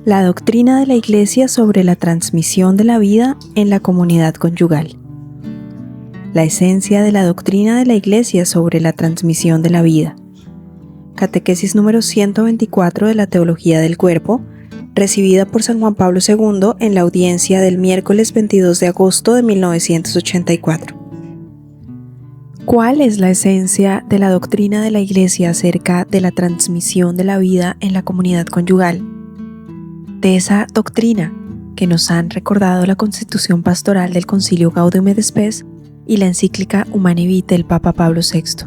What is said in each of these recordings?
La doctrina de la Iglesia sobre la transmisión de la vida en la comunidad conyugal. La esencia de la doctrina de la Iglesia sobre la transmisión de la vida. Catequesis número 124 de la Teología del Cuerpo, recibida por San Juan Pablo II en la audiencia del miércoles 22 de agosto de 1984. ¿Cuál es la esencia de la doctrina de la Iglesia acerca de la transmisión de la vida en la comunidad conyugal? De esa doctrina que nos han recordado la Constitución Pastoral del Concilio Gaudium et Spes y la encíclica Humanae Vitae del Papa Pablo VI.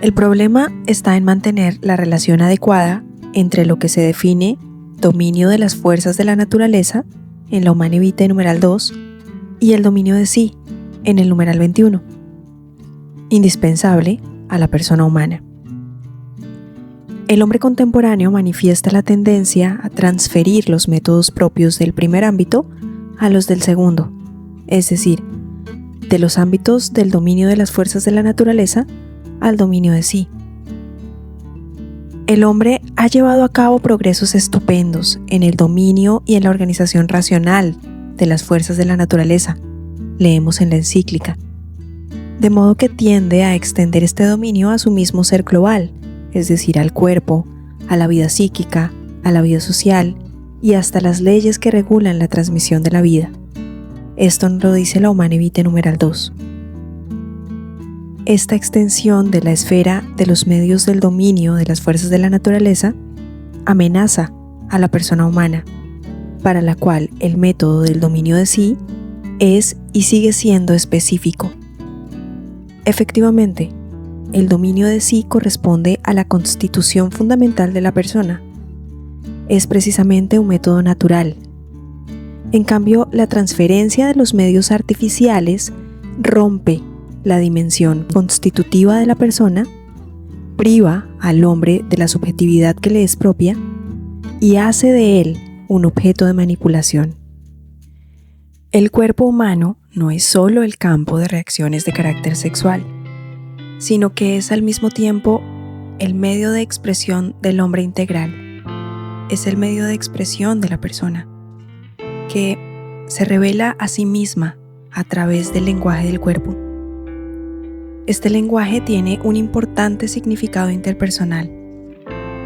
El problema está en mantener la relación adecuada entre lo que se define dominio de las fuerzas de la naturaleza en la Humanae Vitae numeral 2 y el dominio de sí en el numeral 21, indispensable a la persona humana. El hombre contemporáneo manifiesta la tendencia a transferir los métodos propios del primer ámbito a los del segundo, es decir, de los ámbitos del dominio de las fuerzas de la naturaleza al dominio de sí. El hombre ha llevado a cabo progresos estupendos en el dominio y en la organización racional de las fuerzas de la naturaleza, leemos en la encíclica, de modo que tiende a extender este dominio a su mismo ser global, es decir, al cuerpo, a la vida psíquica, a la vida social y hasta las leyes que regulan la transmisión de la vida. Esto nos lo dice la Humanae Vitae numeral 2. Esta extensión de la esfera de los medios del dominio de las fuerzas de la naturaleza amenaza a la persona humana, para la cual el método del dominio de sí es y sigue siendo específico. Efectivamente, el dominio de sí corresponde a la constitución fundamental de la persona. Es precisamente un método natural. En cambio, la transferencia de los medios artificiales rompe la dimensión constitutiva de la persona, priva al hombre de la subjetividad que le es propia y hace de él un objeto de manipulación. El cuerpo humano no es solo el campo de reacciones de carácter sexual, sino que es al mismo tiempo el medio de expresión del hombre integral. Es el medio de expresión de la persona, que se revela a sí misma a través del lenguaje del cuerpo. Este lenguaje tiene un importante significado interpersonal,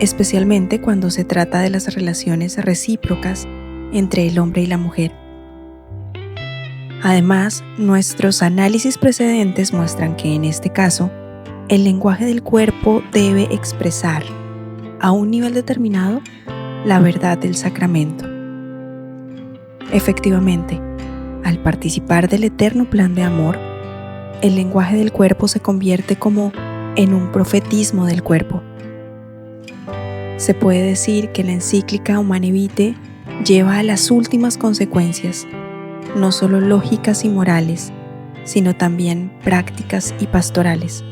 especialmente cuando se trata de las relaciones recíprocas entre el hombre y la mujer. Además, nuestros análisis precedentes muestran que en este caso, el lenguaje del cuerpo debe expresar, a un nivel determinado, la verdad del sacramento. Efectivamente, al participar del eterno plan de amor, el lenguaje del cuerpo se convierte como en un profetismo del cuerpo. Se puede decir que la encíclica Humanae Vitae lleva a las últimas consecuencias, no solo lógicas y morales, sino también prácticas y pastorales,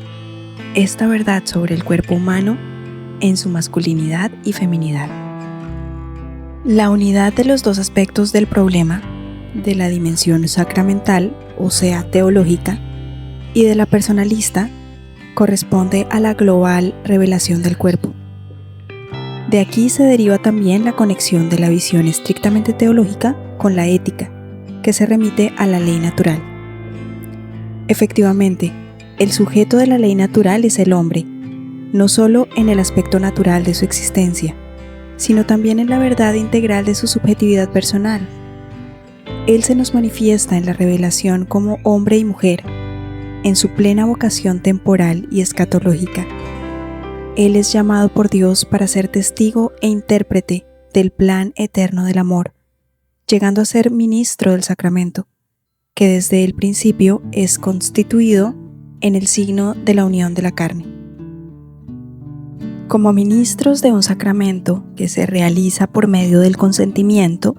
esta verdad sobre el cuerpo humano en su masculinidad y feminidad. La unidad de los dos aspectos del problema, de la dimensión sacramental, o sea, teológica, y de la personalista, corresponde a la global revelación del cuerpo. De aquí se deriva también la conexión de la visión estrictamente teológica con la ética, que se remite a la ley natural. Efectivamente, el sujeto de la ley natural es el hombre, no solo en el aspecto natural de su existencia, sino también en la verdad integral de su subjetividad personal. Él se nos manifiesta en la revelación como hombre y mujer, en su plena vocación temporal y escatológica. Él es llamado por Dios para ser testigo e intérprete del plan eterno del amor, llegando a ser ministro del sacramento, que desde el principio es constituido en el signo de la unión de la carne. Como ministros de un sacramento que se realiza por medio del consentimiento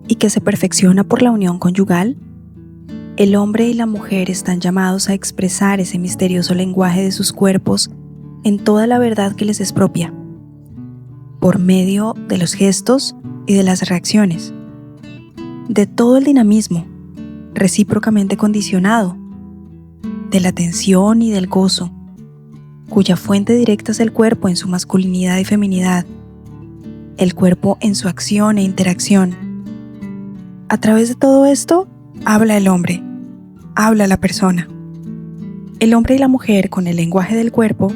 y que se perfecciona por la unión conyugal, el hombre y la mujer están llamados a expresar ese misterioso lenguaje de sus cuerpos en toda la verdad que les es propia, por medio de los gestos y de las reacciones, de todo el dinamismo recíprocamente condicionado, de la tensión y del gozo, cuya fuente directa es el cuerpo en su masculinidad y feminidad, el cuerpo en su acción e interacción. A través de todo esto, habla el hombre, habla la persona. El hombre y la mujer, con el lenguaje del cuerpo,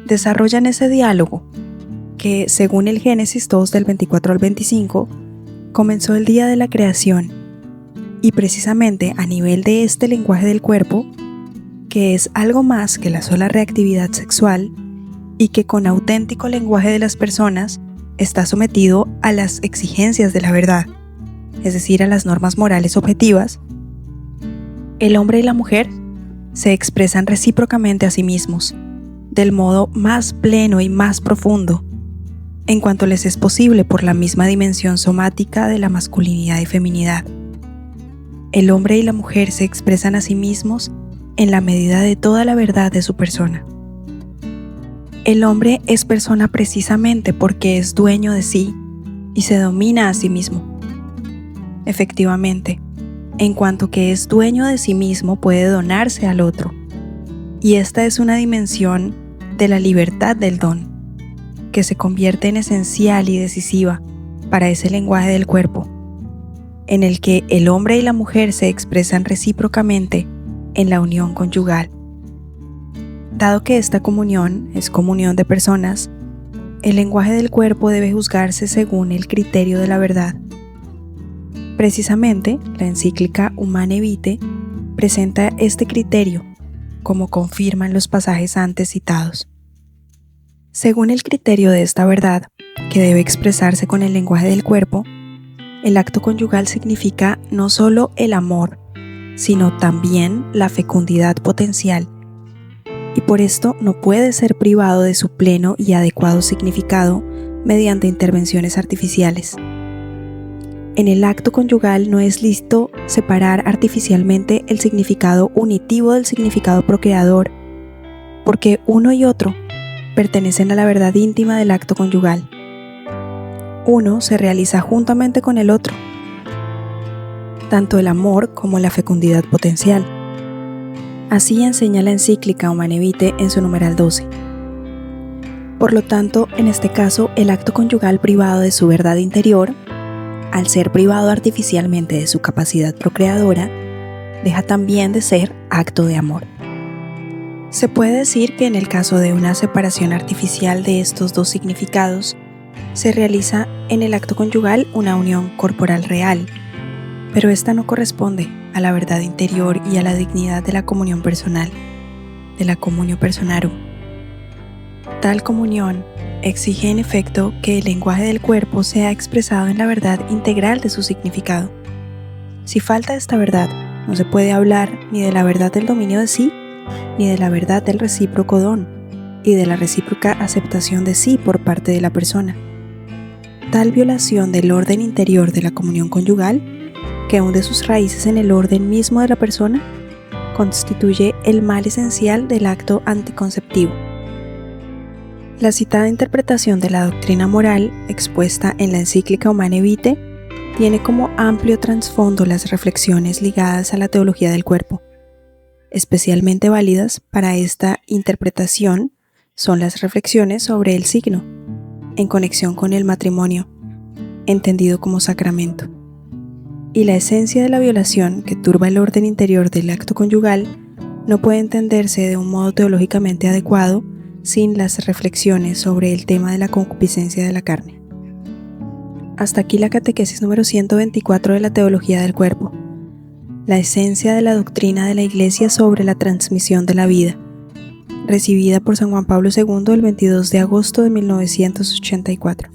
desarrollan ese diálogo que, según el Génesis 2 del 24 al 25, comenzó el día de la creación, y precisamente a nivel de este lenguaje del cuerpo, que es algo más que la sola reactividad sexual y que con auténtico lenguaje de las personas está sometido a las exigencias de la verdad, es decir, a las normas morales objetivas, el hombre y la mujer se expresan recíprocamente a sí mismos, del modo más pleno y más profundo, en cuanto les es posible por la misma dimensión somática de la masculinidad y feminidad. El hombre y la mujer se expresan a sí mismos en la medida de toda la verdad de su persona. El hombre es persona precisamente porque es dueño de sí y se domina a sí mismo. Efectivamente, en cuanto que es dueño de sí mismo, puede donarse al otro. Y esta es una dimensión de la libertad del don, que se convierte en esencial y decisiva para ese lenguaje del cuerpo, en el que el hombre y la mujer se expresan recíprocamente en la unión conyugal. Dado que esta comunión es comunión de personas, el lenguaje del cuerpo debe juzgarse según el criterio de la verdad. Precisamente, la encíclica Humanae Vitae presenta este criterio, como confirman los pasajes antes citados. Según el criterio de esta verdad, que debe expresarse con el lenguaje del cuerpo, el acto conyugal significa no solo el amor, sino también la fecundidad potencial, y por esto no puede ser privado de su pleno y adecuado significado mediante intervenciones artificiales. En el acto conyugal no es lícito separar artificialmente el significado unitivo del significado procreador, porque uno y otro pertenecen a la verdad íntima del acto conyugal. Uno se realiza juntamente con el otro, tanto el amor como la fecundidad potencial. Así enseña la encíclica Humanae Vitae en su numeral 12. Por lo tanto, en este caso, el acto conyugal privado de su verdad interior, al ser privado artificialmente de su capacidad procreadora, deja también de ser acto de amor. Se puede decir que en el caso de una separación artificial de estos dos significados, se realiza en el acto conyugal una unión corporal real, pero esta no corresponde a la verdad interior y a la dignidad de la comunión personal, de la communio personarum. Tal comunión exige en efecto que el lenguaje del cuerpo sea expresado en la verdad integral de su significado. Si falta esta verdad, no se puede hablar ni de la verdad del dominio de sí, ni de la verdad del recíproco don, y de la recíproca aceptación de sí por parte de la persona. Tal violación del orden interior de la comunión conyugal, que hunde sus raíces en el orden mismo de la persona, constituye el mal esencial del acto anticonceptivo. La citada interpretación de la doctrina moral, expuesta en la encíclica Humanae Vitae, tiene como amplio trasfondo las reflexiones ligadas a la teología del cuerpo. Especialmente válidas para esta interpretación son las reflexiones sobre el signo, en conexión con el matrimonio, entendido como sacramento. Y la esencia de la violación que turba el orden interior del acto conyugal no puede entenderse de un modo teológicamente adecuado sin las reflexiones sobre el tema de la concupiscencia de la carne. Hasta aquí la catequesis número 124 de la teología del cuerpo, la esencia de la doctrina de la Iglesia sobre la transmisión de la vida, recibida por San Juan Pablo II el 22 de agosto de 1984.